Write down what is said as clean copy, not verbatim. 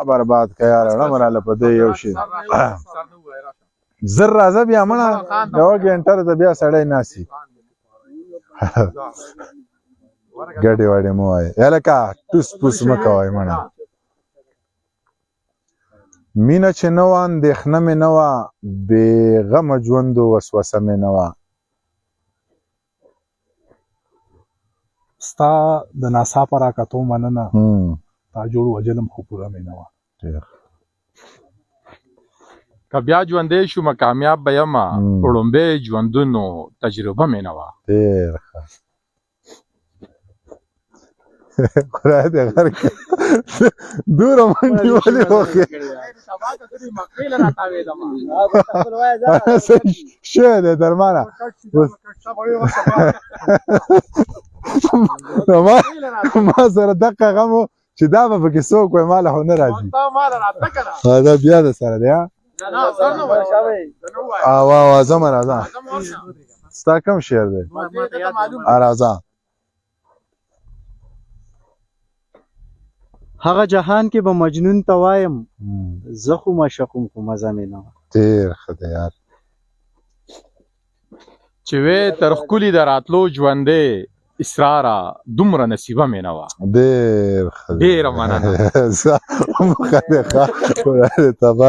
برباد که یاره نمراله په دې یو شي زر راځه بیا مړه یوه ګنټه ده بیا سړی ناسي ګډې وډې مه وایې هلکه ټوس پوس مه کوئ مړه مینه چې نه وه اندېښنه مې نه وه بېغمه ژوند و وسوسه مې نه وه ستا د ناڅاپه راکتو مننه تا جوړ وجلم خو پوره مې نه وه که بیا ژوندی شومه کامیاب به یمه په ړومبۍ ژوندونو تجربه مې نه وه ډېر ښه خدای دې غر کړي دومره منډې ولې وکړې ښه دی درمانه ما سره دقه غم و چې دا به پکې څوک وایي ما له خو نه راځي دا بیا د سره دی ځمه راځه ستا کوم شعر دی راځه هغه جهان کې به مجنون ته وایم زه خو مشقم خو مزه مې نه وه ډېر ښه دی یار چې وې تر ښکلي د راتلو ژوندې اسراره دومره نصیبه مې نه وه ډېر ښه ډېره مننه ښه دی ښه خدای دې تبا